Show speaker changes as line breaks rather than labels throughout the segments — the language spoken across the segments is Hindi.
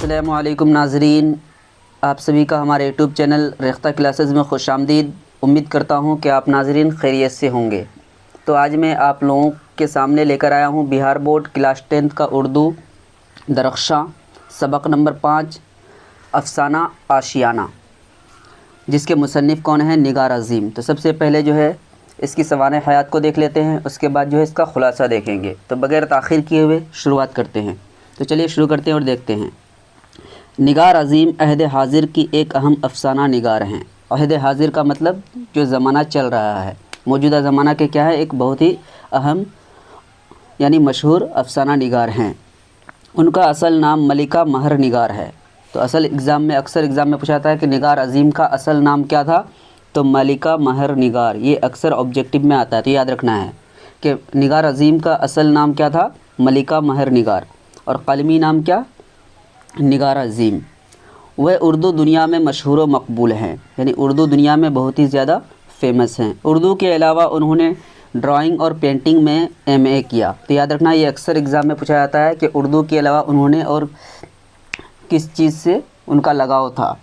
अस्सलामुअलैकुम नाज़रीन, आप सभी का हमारे यूट्यूब चैनल रेख्ता क्लासेस में खुशामदीद। उम्मीद करता हूँ कि आप नाज़रीन खैरियत से होंगे। तो आज मैं आप लोगों के सामने लेकर आया हूँ बिहार बोर्ड क्लास 10th का उर्दू दरख्शां सबक नंबर 5 अफ़साना आशियाना, जिसके मुसन्निफ़ कौन है? निगार अज़ीम। तो सबसे पहले जो है इसकी सवाने हयात को देख लेते हैं, उसके बाद जो है इसका ख़ुलासा देखेंगे। तो बग़ैर ताख़ीर किए हुए शुरुआत करते हैं। तो चलिए शुरू करते हैं और देखते हैं। निगार अज़ीम अहद हाज़िर की एक अहम अफ़साना निगार हैं। अहद हाज़िर का मतलब जो ज़माना चल रहा है, मौजूदा ज़माना के क्या है, एक बहुत ही अहम यानी मशहूर अफ़साना निगार हैं। उनका असल नाम मलिका महर निगार है। तो अक्सर एग्ज़ाम में पूछा जाता है कि निगार अज़ीम का असल नाम क्या था? तो मलिका महर निगार। ये अक्सर ऑब्जेक्टिव में आता है, तो याद रखना है कि निगार अज़ीम का असल नाम क्या था? मलिका महर निगार। और क़लमी नाम क्या? निगार अज़ीम। वह उर्दू दुनिया में मशहूर व मकबूल हैं, यानी उर्दू दुनिया में बहुत ही ज़्यादा फेमस हैं। उर्दू के अलावा उन्होंने ड्राइंग और पेंटिंग में MA किया। तो याद रखना, ये अक्सर एग्ज़ाम में पूछा जाता है कि उर्दू के अलावा उन्होंने और किस चीज़ से उनका लगाव था।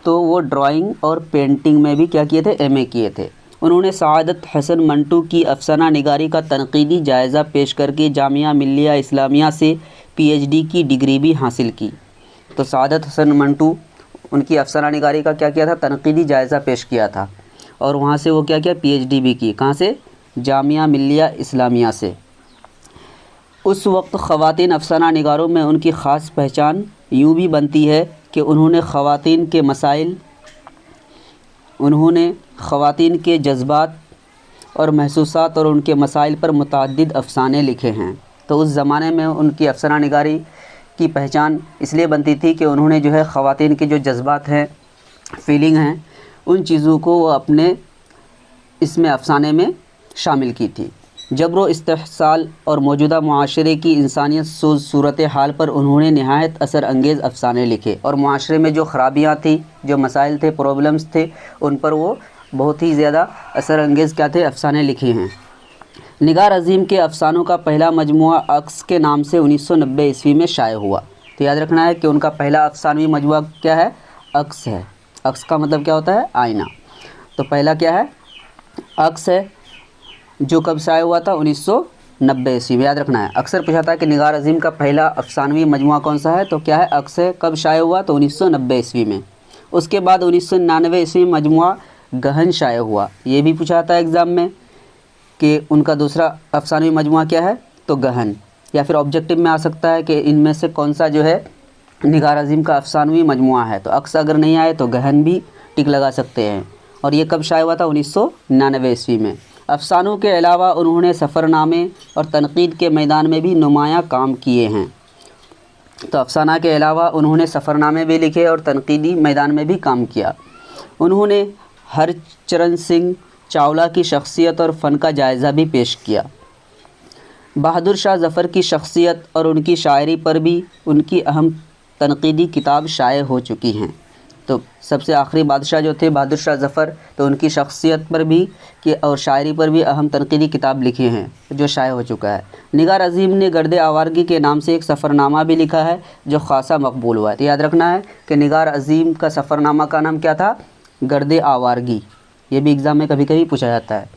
तो वो ड्राइंग और पेंटिंग में भी क्या किए थे? MA किए थे। उन्होंने सआदत हसन मंटू की अफ़साना निगारी का तनक़ीदी जायज़ा पेश करके जामिया मिल्लिया इस्लामिया से PhD की डिग्री भी हासिल की। तो सआदत हसन मंटू, उनकी अफ़साना निगारी का क्या किया था? तनक़ीदी जायज़ा पेश किया था, और वहाँ से वो क्या किया? PhD भी की। कहाँ से? जामिया मिल्लिया इस्लामिया से। उस वक्त ख़वातीन अफ़साना निगारों में उनकी ख़ास पहचान यूँ भी बनती है कि उन्होंने ख़वातीन के जज्बात और महसूसात और उनके मसाइल पर मुतअद्दिद अफ़साने लिखे हैं। तो उस ज़माने में उनकी अफ़साना निगारी की पहचान इसलिए बनती थी कि उन्होंने जो है ख़वातीन के जो जज्बात हैं, फीलिंग हैं, उन चीज़ों को वो अपने इसमें अफ़साने में शामिल की थी। जबर व इस्तिहसाल और मौजूदा मुआशरे की इंसानियत सोज़ सूरत हाल पर उन्होंने नहायत असर अंगेज़ अफ़साने लिखे, और मुआशरे में जो ख़राबियाँ थी, जो मसाइल थे, प्रॉब्लम्स थे, उन पर वो बहुत ही ज़्यादा असर अंगेज़ क्या थे? अफ़साने लिखे हैं। निगार अज़ीम के अफ़सानों का पहला मजमुआ अक्स के नाम से 1990 ईस्वी में शाये हुआ। तो याद रखना है कि उनका पहला अफ़सानवी मजमुआ क्या है? अक्स है। अक्स का मतलब क्या होता है? आईना। तो पहला क्या है? अक्स है, जो कब शाये हुआ था? 1990 ईस्वी में। याद रखना है, अक्सर पूछा था कि निगार अज़ीम का पहला अफ़सानवी मजमुआ कौन सा है? तो क्या है? अक्स है। कब शाये हुआ? तो 1990 ईस्वी में। उसके बाद 1999 ईस्वी में मजमुआ गहन शाये हुआ। ये भी पूछा था एग्ज़ाम में कि उनका दूसरा अफ़सानवी मजमुआ क्या है? तो गहन। या फिर ऑब्जेक्टिव में आ सकता है कि इनमें से कौन सा जो है निगार अज़ीम का अफ़सानवी मजमुआ है। तो अक्स अगर नहीं आए तो गहन भी टिक लगा सकते हैं। और ये कब शाये हुआ था? 1999 ईस्वी में। अफ़सानों के अलावा उन्होंने सफ़रनामे और तनक़ीद के मैदान में भी नुमायाँ काम किए हैं। तो अफ़साना के अलावा उन्होंने सफ़रनामे भी लिखे और तनक़ीदी मैदान में भी काम किया। उन्होंने हरचरण सिंह चावला की शख्सियत और फ़न का जायज़ा भी पेश किया। बहादुर शाह ज़फ़र की शख्सियत और उनकी शायरी पर भी उनकी अहम तनक़ीदी किताब शाये हो चुकी हैं। तो सबसे आखिरी बादशाह जो थे बहादुर शाह ज़फ़र, तो उनकी शख्सियत पर भी और शायरी पर भी अहम तनक़ीदी किताब लिखी हैं, जो शाये हो चुका है। निगार अज़ीम ने गर्द आवारगी के नाम से एक सफ़रनामा भी लिखा है, जो ख़ासा मकबूल हुआ है। तो याद रखना है कि निगार अज़ीम का सफ़रनामा का नाम क्या था? गर्द आवारगी। ये भी एग्ज़ाम में कभी कभी पूछा जाता है।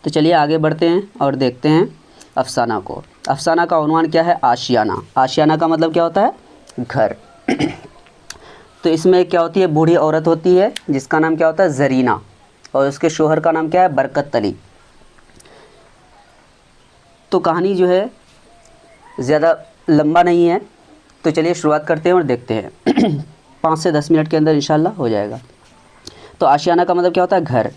तो चलिए आगे बढ़ते हैं और देखते हैं अफ़साना को। अफ़साना का उन्वान क्या है? आशियाना। आशियाना का मतलब क्या होता है? घर। तो इसमें क्या होती है? बूढ़ी औरत होती है जिसका नाम क्या होता है? ज़रीना, और उसके शोहर का नाम क्या है? बरकत अली। तो कहानी जो है ज़्यादा लंबा नहीं है, तो चलिए शुरुआत करते हैं और देखते हैं। 5 से 10 मिनट के अंदर इंशाल्लाह हो जाएगा। तो आशियाना का मतलब क्या होता है? घर।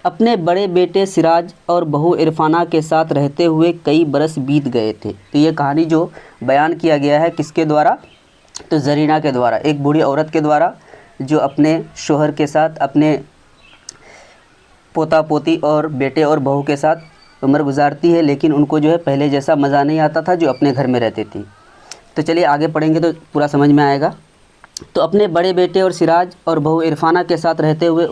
अपने बड़े बेटे सिराज और बहू इरफाना के साथ रहते हुए कई बरस बीत गए थे। तो ये कहानी जो बयान किया गया है किसके द्वारा? तो ज़रीना के द्वारा, एक बूढ़ी औरत के द्वारा, जो अपने शोहर के साथ, अपने पोता पोती और बेटे और बहू के साथ उम्र गुजारती है, लेकिन उनको जो है पहले जैसा मज़ा नहीं आता था जो अपने घर में रहती थी। तो चलिए आगे पढ़ेंगे तो पूरा समझ में आएगा। तो अपने बड़े बेटे और सिराज और बहू इरफाना के साथ रहते हुए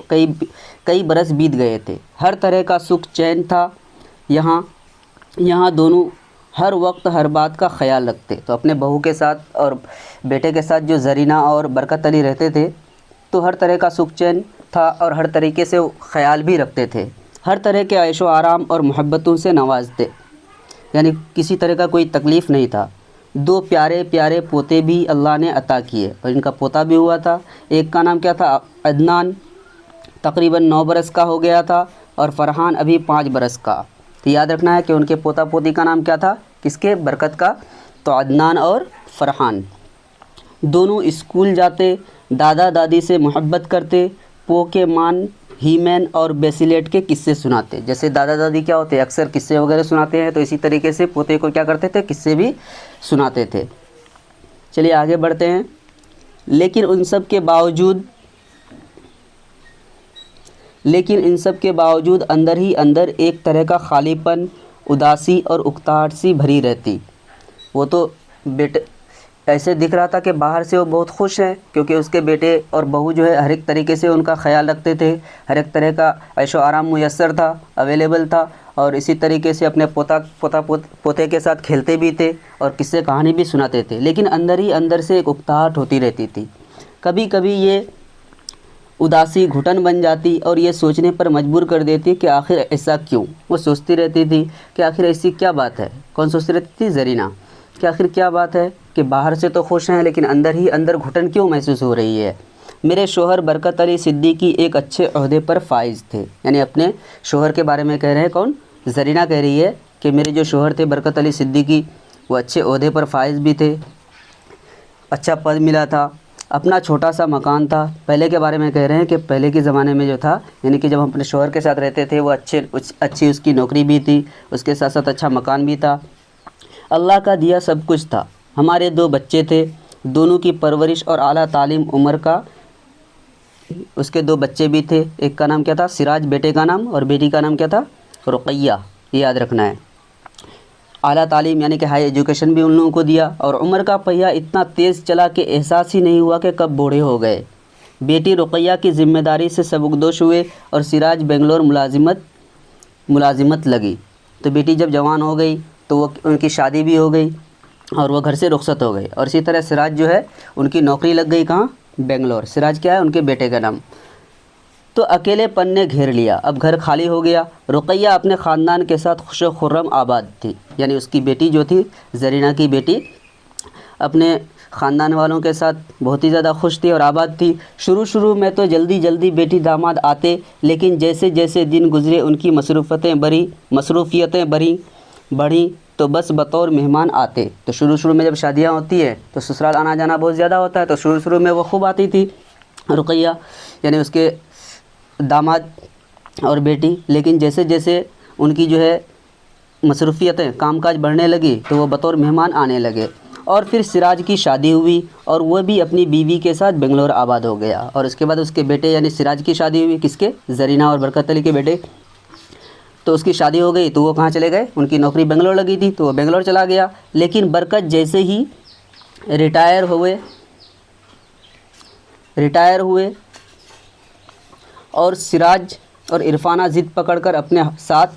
कई बरस बीत गए थे। हर तरह का सुख चैन था यहाँ दोनों हर वक्त हर बात का ख्याल रखते। तो अपने बहू के साथ और बेटे के साथ जो ज़रीना और बरकत अली रहते थे तो हर तरह का सुख चैन था और हर तरीके से वो ख्याल भी रखते थे, हर तरह के ऐशो आराम और मोहब्बतों से नवाजते, यानी किसी तरह का कोई तकलीफ़ नहीं था। 2 प्यारे प्यारे पोते भी अल्लाह ने अता किए और इनका पोता भी हुआ था। एक का नाम क्या था? अदनान, तकरीबन 9 बरस का हो गया था, और फ़रहान अभी 5 बरस का। तो याद रखना है कि उनके पोता पोती का नाम क्या था? किसके? बरकत का। तो अदनान और फ़रहान दोनों स्कूल जाते, दादा दादी से मोहब्बत करते, पोकेमान, हीमैन और बेसिलेट के किस्से सुनाते। जैसे दादा दादी क्या होते हैं, अक्सर किस्से वगैरह सुनाते हैं, तो इसी तरीके से पोते को क्या करते थे? किस्से भी सुनाते थे। चलिए आगे बढ़ते हैं। लेकिन इन सब के बावजूद अंदर ही अंदर एक तरह का खालीपन, उदासी और उकताहट सी भरी रहती। वो तो बेटे ऐसे दिख रहा था कि बाहर से वो बहुत खुश हैं, क्योंकि उसके बेटे और बहू जो है हर एक तरीके से उनका ख्याल रखते थे, हर एक तरह का ऐशो आराम मुयस्सर था, अवेलेबल था, और इसी तरीके से अपने पोते के साथ खेलते भी थे और किस्से कहानी भी सुनाते थे। लेकिन अंदर ही अंदर से एक उकताहट होती रहती थी। कभी कभी ये उदासी घुटन बन जाती और ये सोचने पर मजबूर कर देती कि आखिर ऐसा क्यों। वो सोचती रहती थी कि आखिर ऐसी क्या बात है। कौन सोचती रहती थी? ज़रीना, कि आखिर क्या बात है कि बाहर से तो खुश हैं लेकिन अंदर ही अंदर घुटन क्यों महसूस हो रही है। मेरे शोहर बरकत अली सिद्दीकी एक अच्छे ओहदे पर फाइज थे, यानी अपने शोहर के बारे में कह रहे हैं। कौन? ज़रीना कह रही है कि मेरे जो शोहर थे बरकत अली सिद्दीकी, वो अच्छे ओहदे पर फाइज भी थे, अच्छा पद मिला था, अपना छोटा सा मकान था। पहले के बारे में कह रहे हैं कि पहले के ज़माने में जो था, यानी कि जब हम अपने शोहर के साथ रहते थे, वो अच्छी उसकी नौकरी भी थी, उसके साथ साथ अच्छा मकान भी था। अल्लाह का दिया सब कुछ था। हमारे 2 बच्चे थे, दोनों की परवरिश और आला तालीम। उमर का, उसके 2 बच्चे भी थे। एक का नाम क्या था? सिराज बेटे का नाम, और बेटी का नाम क्या था? रुक़ैया। ये याद रखना है। आला तालीम यानी कि हाई एजुकेशन भी उन लोगों को दिया। और उमर का पहिया इतना तेज़ चला कि एहसास ही नहीं हुआ कि कब बूढ़े हो गए। बेटी रुक़ैया की ज़िम्मेदारी से सबकदोश हुए और सिराज बेंगलोर मुलाजिमत लगी। तो बेटी जब जवान हो गई तो वो उनकी शादी भी हो गई और वो घर से रुखसत हो गई। और इसी तरह सिराज जो है उनकी नौकरी लग गई कहाँ? बेंगलोर। सिराज क्या है? उनके बेटे का नाम। तो अकेलेपन ने घेर लिया, अब घर खाली हो गया। रुक़ैया अपने ख़ानदान के साथ खुश व खुर्रम आबाद थी, यानी उसकी बेटी जो थी, ज़रीना की बेटी, अपने ख़ानदान वालों के साथ बहुत ही ज़्यादा खुश थी और आबाद थी। शुरू में तो जल्दी जल्दी बेटी दामाद आते, लेकिन जैसे जैसे दिन गुज़रे उनकी मसरूफ़ियतें बढ़ी तो बस बतौर मेहमान आते। तो शुरू में जब शादियाँ होती है तो ससुराल आना जाना बहुत ज़्यादा होता है, तो शुरू में वो खूब आती थी रुक़ैया, यानी उसके दामाद और बेटी। लेकिन जैसे जैसे उनकी जो है मसरूफ़ियतें कामकाज बढ़ने लगी तो वो बतौर मेहमान आने लगे। और फिर सिराज की शादी हुई और वह भी अपनी बीवी के साथ बेंगलोर आबाद हो गया। और उसके बाद उसके बेटे यानी सिराज की शादी हुई, किसके? ज़रीना और बरकत अली के बेटे। तो उसकी शादी हो गई तो वो कहाँ चले गए? उनकी नौकरी बेंगलोर लगी थी तो वो बेंगलोर चला गया। लेकिन बरकत जैसे ही रिटायर हुए और सिराज और इरफाना ज़िद पकड़कर अपने साथ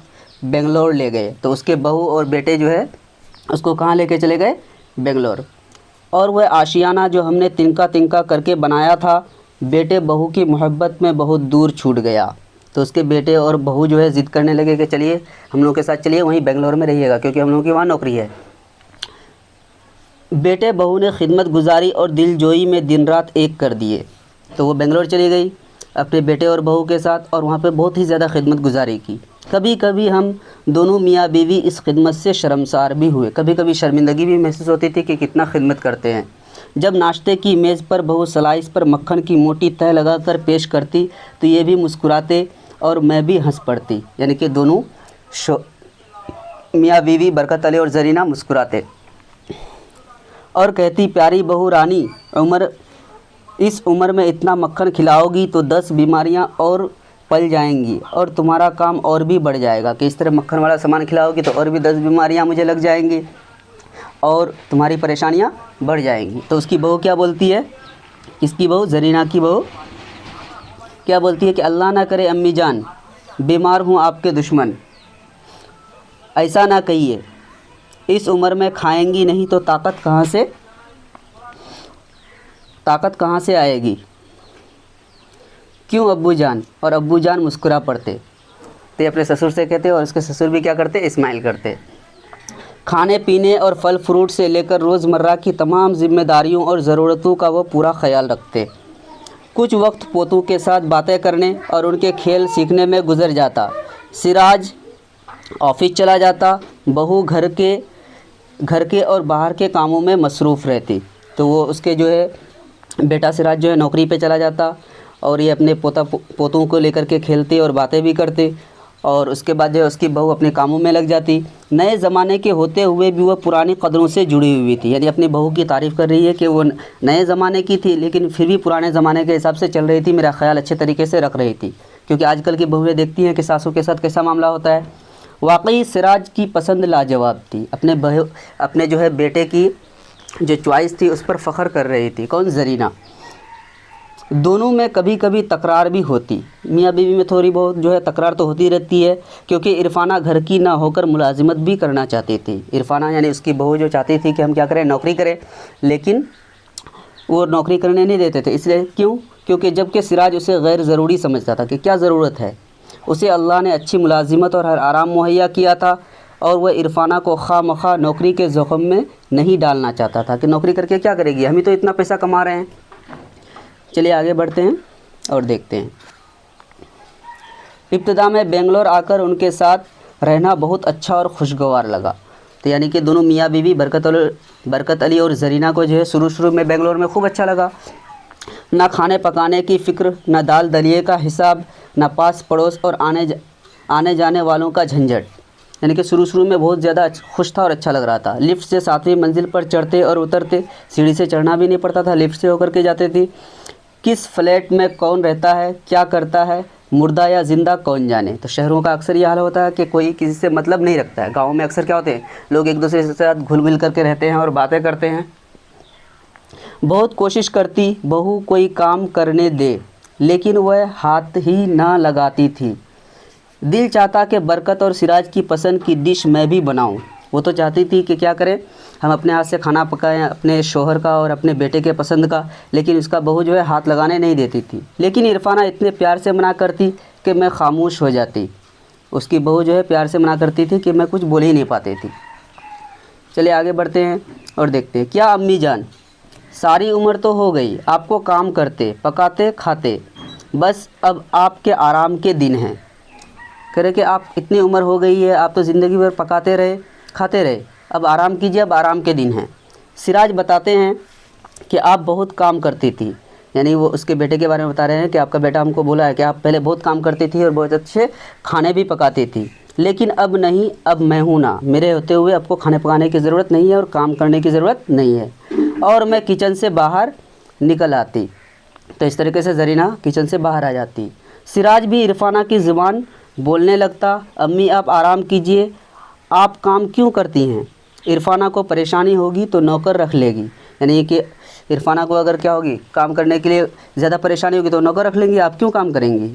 बेंगलोर ले गए, तो उसके बहू और बेटे जो है उसको कहाँ लेके चले गए? बेंगलोर। और वह आशियाना जो हमने तिनका तिनका करके बनाया था, बेटे बहू की मोहब्बत में बहुत दूर छूट गया। तो उसके बेटे और बहू जो है ज़िद करने लगे कि चलिए हम लोग के साथ चलिए, वहीं बेंगलोर में रहिएगा, क्योंकि हम लोगों की वहाँ नौकरी है। बेटे बहू ने खिदमत गुजारी और दिलजोई में दिन रात एक कर दिए। तो वो बेंगलोर चली गई अपने बेटे और बहू के साथ और वहाँ पे बहुत ही ज़्यादा खिदमत गुजारी की। कभी कभी हम दोनों मियाँ बीवी इस खिदमत से शर्मसार भी हुए, कभी कभी शर्मिंदगी भी महसूस होती थी कि कितना खिदमत करते हैं। जब नाश्ते की मेज़ पर बहू स्लाइस पर मक्खन की मोटी तह लगाकर पेश करती तो ये भी मुस्कुराते और मैं भी हंस पड़ती, यानी कि दोनों मियाँ बीवी बरकत अली और ज़रीना मुस्कुराते और कहती, प्यारी बहू रानी, इस उम्र में इतना मक्खन खिलाओगी तो 10 बीमारियां और पल जाएंगी और तुम्हारा काम और भी बढ़ जाएगा। कि इस तरह मक्खन वाला सामान खिलाओगी तो और भी 10 बीमारियां मुझे लग जाएंगी और तुम्हारी परेशानियां बढ़ जाएंगी। तो उसकी बहू क्या बोलती है? किसकी बहू? ज़रीना की बहू क्या बोलती है कि अल्लाह ना करे अम्मी जान, बीमार हूँ आपके दुश्मन, ऐसा ना कहिए, इस उम्र में खाएंगी नहीं तो ताकत कहाँ से आएगी? क्यों अब्बू जान? और अब्बू जान मुस्कुरा पड़ते। तो अपने ससुर से कहते और उसके ससुर भी क्या करते? इस्माइल करते। खाने पीने और फल फ्रूट से लेकर रोज़मर्रा की तमाम जिम्मेदारियों और ज़रूरतों का वो पूरा ख्याल रखते। कुछ वक्त पोतों के साथ बातें करने और उनके खेल सीखने में गुजर जाता। सिराज ऑफिस चला जाता, बहू घर के और बाहर के कामों में मसरूफ़ रहती। तो वो उसके जो है बेटा सिराज जो है नौकरी पे चला जाता और ये अपने पोतों को लेकर के खेलते और बातें भी करते। और उसके बाद जो है उसकी बहू अपने कामों में लग जाती। नए ज़माने के होते हुए भी वह पुरानी कदरों से जुड़ी हुई थी। यानी अपनी बहू की तारीफ़ कर रही है कि वो नए ज़माने की थी लेकिन फिर भी पुराने ज़माने के हिसाब से चल रही थी, मेरा ख्याल अच्छे तरीके से रख रही थी। क्योंकि आजकल की बहुएँ देखती हैं कि सासू के साथ कैसा मामला होता है। वाकई सिराज की पसंद लाजवाब थी। अपने जो है बेटे की जो चॉइस थी उस पर फ़ख्र कर रही थी। कौन? ज़रीना। दोनों में कभी कभी तकरार भी होती। मियाँ बीवी में थोड़ी बहुत जो है तकरार तो होती रहती है, क्योंकि इरफाना घर की ना होकर मुलाजिमत भी करना चाहती थी। इरफाना यानी उसकी बहू जो चाहती थी कि हम क्या करें, नौकरी करें, लेकिन वो नौकरी करने नहीं देते थे। इसलिए क्यों? क्योंकि जबकि सिराज उसे गैर ज़रूरी समझता था कि क्या ज़रूरत है, उसे अल्लाह ने अच्छी मुलाजिमत और हर आराम मुहैया किया था और वह इरफाना को खामखा नौकरी के ज़ोख़म में नहीं डालना चाहता था कि नौकरी करके क्या करेगी, हम ही तो इतना पैसा कमा रहे हैं। चलिए आगे बढ़ते हैं और देखते हैं। इब्तिदा में बेंगलोर आकर उनके साथ रहना बहुत अच्छा और खुशगवार लगा। तो यानी कि दोनों मियाँ बीवी बरकत अली और ज़रीना को जो है शुरू में बेंगलोर में खूब अच्छा लगा। ना खाने पकाने की फ़िक्र, ना दाल दलिए का हिसाब, ना पास पड़ोस और आने जाने वालों का झंझट। यानी कि शुरू में बहुत ज़्यादा खुश था और अच्छा लग रहा था। लिफ्ट से 7वीं मंजिल पर चढ़ते और उतरते, सीढ़ी से चढ़ना भी नहीं पड़ता था, लिफ्ट से होकर के जाते थे। किस फ्लैट में कौन रहता है, क्या करता है, मुर्दा या ज़िंदा कौन जाने। तो शहरों का अक्सर ये हाल होता है कि कोई किसी से मतलब नहीं रखता है। गाँव में अक्सर क्या होते हैं, लोग एक दूसरे के साथ घुल मिल करके रहते हैं और बातें करते हैं। बहुत कोशिश करती बहू कोई काम करने दे, लेकिन वह हाथ ही ना लगाती थी। दिल चाहता कि बरकत और सिराज की पसंद की डिश मैं भी बनाऊं। वो तो चाहती थी कि क्या करें, हम अपने हाथ से खाना पकाएं, अपने शोहर का और अपने बेटे के पसंद का, लेकिन उसका बहू जो है हाथ लगाने नहीं देती थी। लेकिन इरफाना इतने प्यार से मना करती कि मैं खामोश हो जाती। उसकी बहू जो है प्यार से मना करती थी कि मैं कुछ बोल ही नहीं पाती थी। चलिए आगे बढ़ते हैं और देखते हैं। क्या अम्मी जान, सारी उम्र तो हो गई आपको काम करते पकाते खाते, बस अब आपके आराम के दिन हैं। कह रहे कि आप इतनी उम्र हो गई है, आप तो ज़िंदगी भर पकाते रहे खाते रहे, अब आराम कीजिए, अब आराम के दिन हैं। सिराज बताते हैं कि आप बहुत काम करती थी। यानी वो उसके बेटे के बारे में बता रहे हैं कि आपका बेटा हमको बोला है कि आप पहले बहुत काम करती थी और बहुत अच्छे खाने भी पकाती थी, लेकिन अब नहीं, अब मैं हूँ ना, मेरे होते हुए आपको खाने पकाने की ज़रूरत नहीं है और काम करने की ज़रूरत नहीं है, और मैं किचन से बाहर निकल आती। तो इस तरीके से ज़रीना किचन से बाहर आ जाती। सिराज भी इरफाना की ज़ुबान बोलने लगता, अम्मी आप आराम कीजिए, आप काम क्यों करती हैं, इरफाना को परेशानी होगी तो नौकर रख लेगी। यानी कि इरफाना को अगर क्या होगी, काम करने के लिए ज़्यादा परेशानी होगी तो नौकर रख लेंगी, आप क्यों काम करेंगी।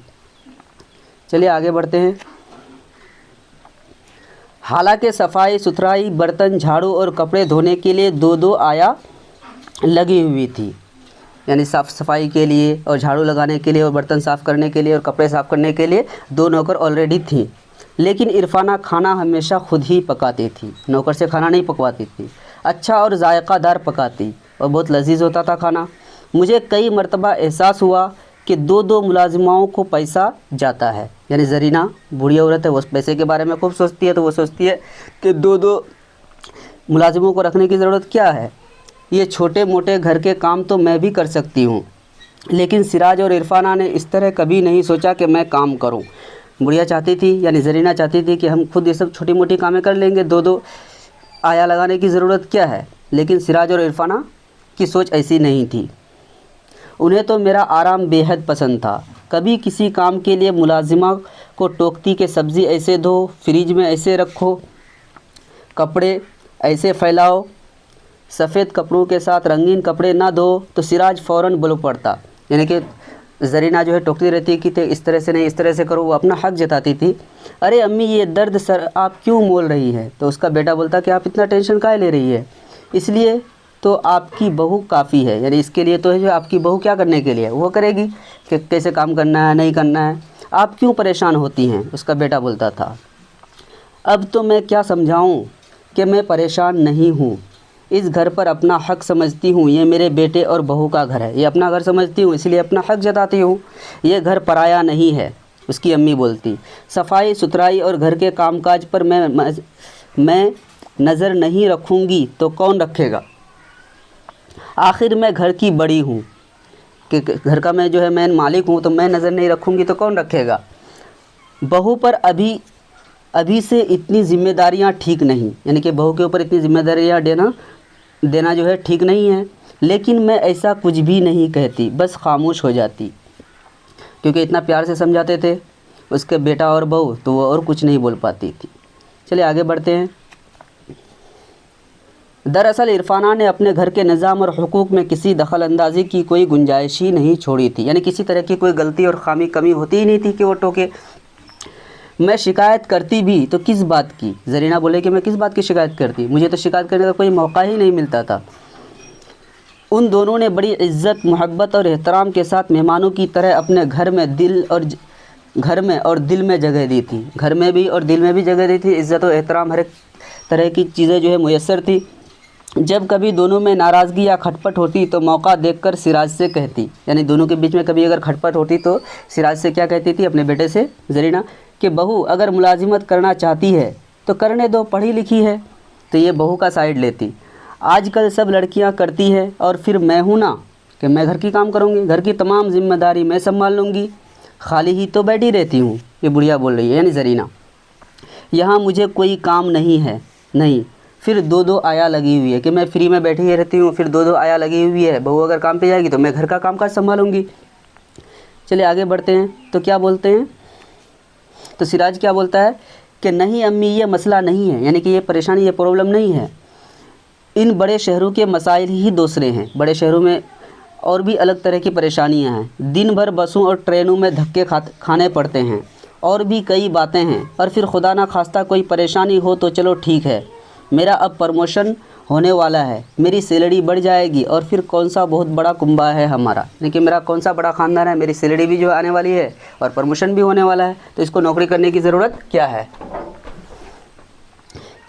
चलिए आगे बढ़ते हैं। हालांकि सफाई सुथराई, बर्तन झाड़ू और कपड़े धोने के लिए दो आया लगी हुई थी। यानी साफ़ सफाई के लिए और झाड़ू लगाने के लिए और बर्तन साफ़ करने के लिए और कपड़े साफ़ करने के लिए 2 नौकर ऑलरेडी थी। लेकिन इरफाना खाना हमेशा खुद ही पकाती थी, नौकर से खाना नहीं पकवाती थी। अच्छा और जायकादार पकाती और बहुत लजीज होता था खाना। मुझे कई मरतबा एहसास हुआ कि 2 मुलाजिमाओं को पैसा जाता है। यानी ज़रीना बूढ़ी औरत है, वो पैसे के बारे में खूब सोचती है। तो वो सोचती है कि 2 मुलाजिमों को रखने की ज़रूरत क्या है, ये छोटे मोटे घर के काम तो मैं भी कर सकती हूँ। लेकिन सिराज और इरफाना ने इस तरह कभी नहीं सोचा कि मैं काम करूँ। बुढ़िया चाहती थी, यानी ज़रीना चाहती थी कि हम खुद ये सब छोटी मोटी कामें कर लेंगे, 2 आया लगाने की ज़रूरत क्या है। लेकिन सिराज और इरफाना की सोच ऐसी नहीं थी। उन्हें तो मेरा आराम बेहद पसंद था। कभी किसी काम के लिए मुलाजिमा को टोकती कि सब्ज़ी ऐसे धो, फ्रिज में ऐसे रखो, कपड़े ऐसे फैलाओ, सफ़ेद कपड़ों के साथ रंगीन कपड़े ना धो, तो सिराज फ़ौरन बोल पड़ता। यानी कि ज़रीना जो है टोकती रहती कि इस तरह से नहीं, इस तरह से करो, वो अपना हक़ जताती थी। अरे अम्मी ये दर्द सर आप क्यों मोल रही है? तो उसका बेटा बोलता कि आप इतना टेंशन काहे ले रही है, इसलिए तो आपकी बहू काफ़ी है, यानी इसके लिए तो है जो आपकी बहू क्या करने के लिए वो करेगी कि कैसे काम करना है नहीं करना है, आप क्यों परेशान होती हैं? उसका बेटा बोलता था अब तो मैं क्या समझाऊं कि मैं परेशान नहीं हूँ, इस घर पर अपना हक़ समझती हूँ, ये मेरे बेटे और बहू का घर है, ये अपना घर समझती हूँ इसलिए अपना हक़ जताती हूँ, ये घर पराया नहीं है। उसकी अम्मी बोलती सफाई सुथराई और घर के कामकाज पर मैं नज़र नहीं रखूँगी तो कौन रखेगा? आखिर मैं घर की बड़ी हूँ कि घर का मैं जो है मैं मालिक हूँ, तो मैं नज़र नहीं रखूँगी तो कौन रखेगा? बहू पर अभी से इतनी ज़िम्मेदारियाँ ठीक नहीं, यानी कि बहू के ऊपर इतनी ज़िम्मेदारियाँ देना जो है ठीक नहीं है। लेकिन मैं ऐसा कुछ भी नहीं कहती, बस खामोश हो जाती, क्योंकि इतना प्यार से समझाते थे उसके बेटा और बहू, तो वो और कुछ नहीं बोल पाती थी। चलिए आगे बढ़ते हैं। दरअसल इरफाना ने अपने घर के निज़ाम और हुकूक में किसी दखल अंदाजी की कोई गुंजाइश ही नहीं छोड़ी थी, यानी किसी तरह की कोई गलती और कमी होती ही नहीं थी कि वो टोके। मैं शिकायत करती भी तो किस बात की? ज़रीना बोले कि मैं किस बात की शिकायत करती, मुझे तो शिकायत करने का कोई मौका ही नहीं मिलता था। उन दोनों ने बड़ी इज़्ज़त मोहब्बत और एहतराम के साथ मेहमानों की तरह अपने घर में दिल में जगह दी थी, घर में भी और दिल में भी जगह दी थी। इज़्ज़त और एहतराम हर एक तरह की चीज़ें जो है मुयस्सर थी। जब कभी दोनों में नाराज़गी या खटपट होती तो मौका देखकर सिराज से कहती, यानी दोनों के बीच में कभी अगर खटपट होती तो सिराज से क्या कहती थी, अपने बेटे से ज़रीना, कि बहू अगर मुलाजिमत करना चाहती है तो करने दो, पढ़ी लिखी है। तो ये बहू का साइड लेती। आजकल सब लड़कियां करती है और फिर मैं हूँ ना कि मैं घर की काम करूँगी, घर की तमाम जिम्मेदारी मैं संभाल लूँगी, खाली ही तो बैठी रहती हूँ। ये बुढ़िया बोल रही है यानी ज़रीना, यहाँ मुझे कोई काम नहीं है। नहीं, फिर दो आया लगी हुई है कि मैं फ्री में बैठी ही रहती हूँ, फिर दो आया लगी हुई है, बहू अगर काम पे जाएगी तो मैं घर का कामकाज संभालूंगी। चलिए आगे बढ़ते हैं। तो क्या बोलते हैं, तो सिराज क्या बोलता है कि नहीं अम्मी ये मसला नहीं है, यानी कि ये परेशानी ये प्रॉब्लम नहीं है, इन बड़े शहरों के मसाइल ही दूसरे हैं। बड़े शहरों में और भी अलग तरह की परेशानियां हैं, दिन भर बसों और ट्रेनों में धक्के खाने पड़ते हैं, और भी कई बातें हैं। और फिर खुदा ना खास्ता कोई परेशानी हो तो चलो ठीक है, मेरा अब प्रमोशन होने वाला है, मेरी सैलरी बढ़ जाएगी, और फिर कौन सा बहुत बड़ा कुंबा है हमारा, यानी कि मेरा कौन सा बड़ा ख़ानदान है, मेरी सैलरी भी जो आने वाली है और प्रमोशन भी होने वाला है, तो इसको नौकरी करने की ज़रूरत क्या है?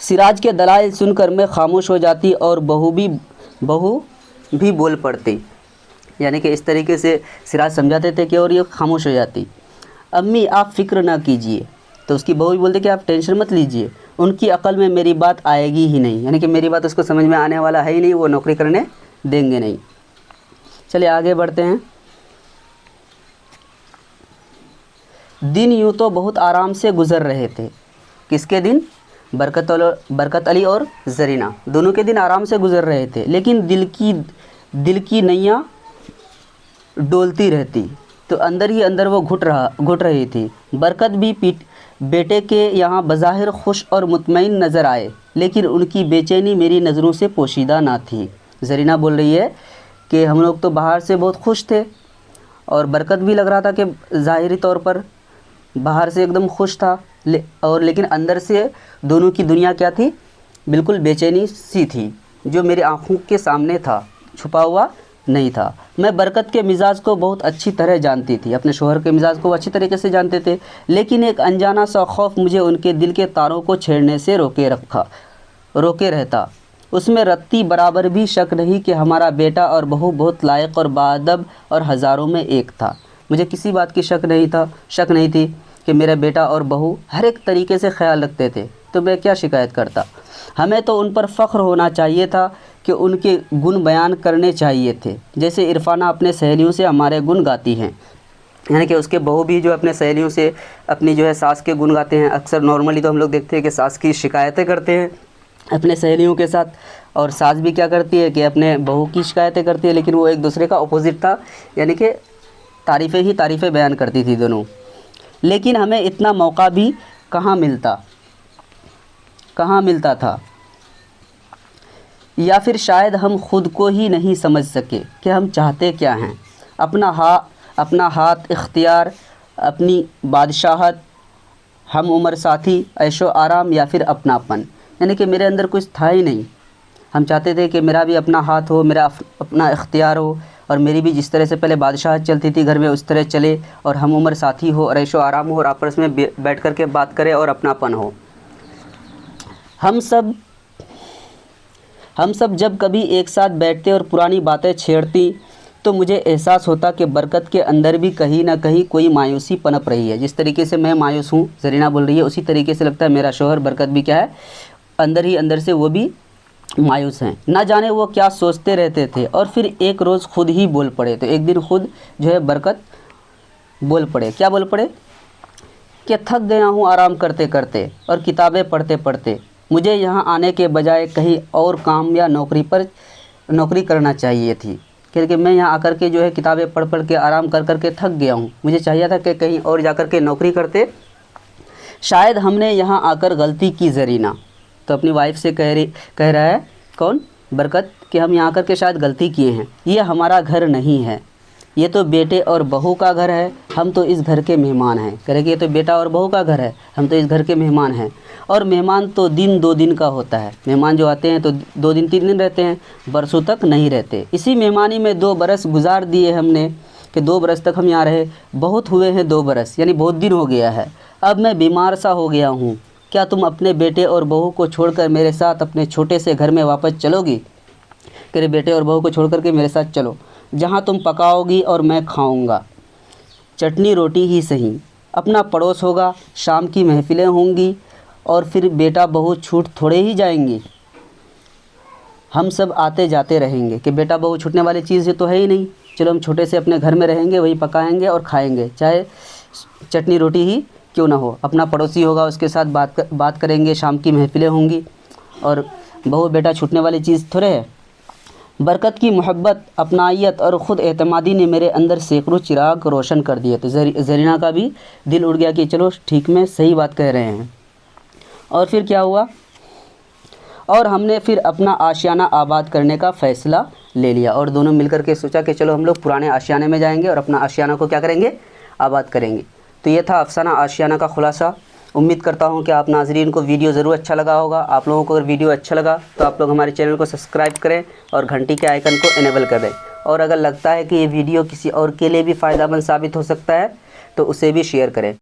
सिराज के दलाइल सुनकर मैं खामोश हो जाती और बहू भी बोल पड़ती, यानी कि इस तरीके से सिराज समझाते थे कि और ये खामोश हो जाती। अम्मी आप फ़िक्र ना कीजिए, तो उसकी बहू भी बोलते कि आप टेंशन मत लीजिए, उनकी अकल में मेरी बात आएगी ही नहीं, यानी कि मेरी बात उसको समझ में आने वाला है ही नहीं, वो नौकरी करने देंगे नहीं। चलिए आगे बढ़ते हैं। दिन यूँ तो बहुत आराम से गुज़र रहे थे। किसके दिन? बरकत अली और ज़रीना, दोनों के दिन आराम से गुज़र रहे थे, लेकिन दिल की नैया डोलती रहती, तो अंदर ही अंदर वो घुट रही थी। बरकत भी बेटे के यहाँ बज़ाहिर खुश और मुतमईन नज़र आए, लेकिन उनकी बेचैनी मेरी नज़रों से पोशीदा ना थी। ज़रीना बोल रही है कि हम लोग तो बाहर से बहुत खुश थे, और बरकत भी लग रहा था कि ज़ाहिरी तौर पर बाहर से एकदम खुश था, लेकिन अंदर से दोनों की दुनिया क्या थी? बिल्कुल बेचैनी सी थी, जो मेरी आँखों के सामने था, छुपा हुआ नहीं था। मैं बरकत के मिजाज को बहुत अच्छी तरह जानती थी, अपने शोहर के मिजाज को अच्छी तरीके से जानते थे, लेकिन एक अनजाना सा खौफ मुझे उनके दिल के तारों को छेड़ने से रोके रहता। उसमें रत्ती बराबर भी शक नहीं कि हमारा बेटा और बहू बहुत लायक और बाअदब और हज़ारों में एक था। मुझे किसी बात की शक नहीं थी कि मेरा बेटा और बहू हर एक तरीके से ख्याल रखते थे, तो मैं क्या शिकायत करता। हमें तो उन पर फ़ख्र होना चाहिए था कि उनके गुण बयान करने चाहिए थे, जैसे इरफाना अपने सहेलियों से हमारे गुण गाती हैं, यानी कि उसके बहू भी जो अपने सहेलियों से अपनी जो है सास के गुण गाते हैं। अक्सर नॉर्मली तो हम लोग देखते हैं कि सास की शिकायतें करते हैं अपने सहेलियों के साथ, और सास भी क्या करती है कि अपने बहू की शिकायतें करती है, लेकिन वो एक दूसरे का अपोजिट था, यानी कि तारीफ़ें बयान करती थी दोनों। लेकिन हमें इतना मौका भी कहाँ मिलता था, या फिर शायद हम खुद को ही नहीं समझ सके कि हम चाहते क्या हैं। अपना हाथ इख्तियार, अपनी बादशाहत, हम उम्र साथी, ऐशो आराम या फिर अपनापन। यानी कि मेरे अंदर कुछ था ही नहीं। हम चाहते थे कि मेरा भी अपना हाथ हो, मेरा अपना इख्तियार हो, और मेरी भी जिस तरह से पहले बादशाहत चलती थी घर में उस तरह चले, और हम उम्र साथी हो और ऐशो आराम हो और आपस में बैठ कर के बात करें और अपनापन हो। हम सब जब कभी एक साथ बैठते और पुरानी बातें छेड़ती तो मुझे एहसास होता कि बरकत के अंदर भी कहीं ना कहीं कोई मायूसी पनप रही है। जिस तरीके से मैं मायूस हूँ, ज़रीना बोल रही है, उसी तरीके से लगता है मेरा शौहर बरकत भी क्या है, अंदर ही अंदर से वो भी मायूस हैं। ना जाने वो क्या सोचते रहते थे। और फिर एक रोज़ खुद ही बोल पड़े। तो एक दिन खुद जो है बरकत बोल पड़े। क्या बोल पड़े कि थक गया हूँ आराम करते करते और किताबें पढ़ते पढ़ते। मुझे यहाँ आने के बजाय कहीं और काम या नौकरी करना चाहिए थी, क्योंकि मैं यहाँ आकर के जो है किताबें पढ़ पढ़ के आराम कर कर के थक गया हूँ। मुझे चाहिए था कि कहीं और जाकर के नौकरी करते। शायद हमने यहाँ आकर गलती की ज़रीना। तो अपनी वाइफ से कह रहा है कौन, बरकत, कि हम यहाँ आकर के शायद गलती किए हैं। ये हमारा घर नहीं है, ये तो बेटे और बहू का घर है। हम तो इस घर के मेहमान हैं। कह रहे कि ये तो बेटा और बहू का घर है, हम तो इस घर के मेहमान हैं। और मेहमान तो दिन 2 दिन का होता है। मेहमान जो आते हैं तो 2 दिन 3 दिन रहते हैं, बरसों तक नहीं रहते। इसी मेहमानी में 2 बरस गुजार दिए हमने, कि 2 बरस तक हम यहाँ रहे। बहुत हुए हैं 2 बरस, यानी बहुत दिन हो गया है। अब मैं बीमार सा हो गया हूँ। क्या तुम अपने बेटे और बहू को छोड़कर मेरे साथ अपने छोटे से घर में वापस चलोगी? कह रहे बेटे और बहू को छोड़ कर के मेरे साथ चलो, जहाँ तुम पकाओगी और मैं खाऊंगा, चटनी रोटी ही सही। अपना पड़ोस होगा, शाम की महफ़िलें होंगी, और फिर बेटा बहू छूट थोड़े ही जाएंगी। हम सब आते जाते रहेंगे। कि बेटा बहू छूटने वाली चीज़ तो है ही नहीं। चलो हम छोटे से अपने घर में रहेंगे, वही पकाएंगे और खाएंगे, चाहे चटनी रोटी ही क्यों ना हो। अपना पड़ोसी होगा, उसके साथ बात करेंगे, शाम की महफ़िलें होंगी, और बहू बेटा छूटने वाली चीज़ थोड़े है। बरकत की मोहब्बत, अपनाइयत और ख़ुद एतमादी ने मेरे अंदर सैकड़ों चिराग रोशन कर दिए। तो ज़रीना का भी दिल उड़ गया कि चलो ठीक में सही बात कह रहे हैं। और फिर क्या हुआ, और हमने फिर अपना आशियाना आबाद करने का फ़ैसला ले लिया। और दोनों मिलकर के सोचा कि चलो हम लोग पुराने आशियाने में जाएंगे और अपना आशियाना को क्या करेंगे, आबाद करेंगे। तो ये था अफसाना आशियाना का खुलासा। उम्मीद करता हूँ कि आप नाज़रीन को वीडियो ज़रूर अच्छा लगा होगा। आप लोगों को अगर वीडियो अच्छा लगा तो आप लोग हमारे चैनल को सब्सक्राइब करें और घंटी के आइकन को इनेबल कर दें। और अगर लगता है कि ये वीडियो किसी और के लिए भी फ़ायदेमंद साबित हो सकता है तो उसे भी शेयर करें।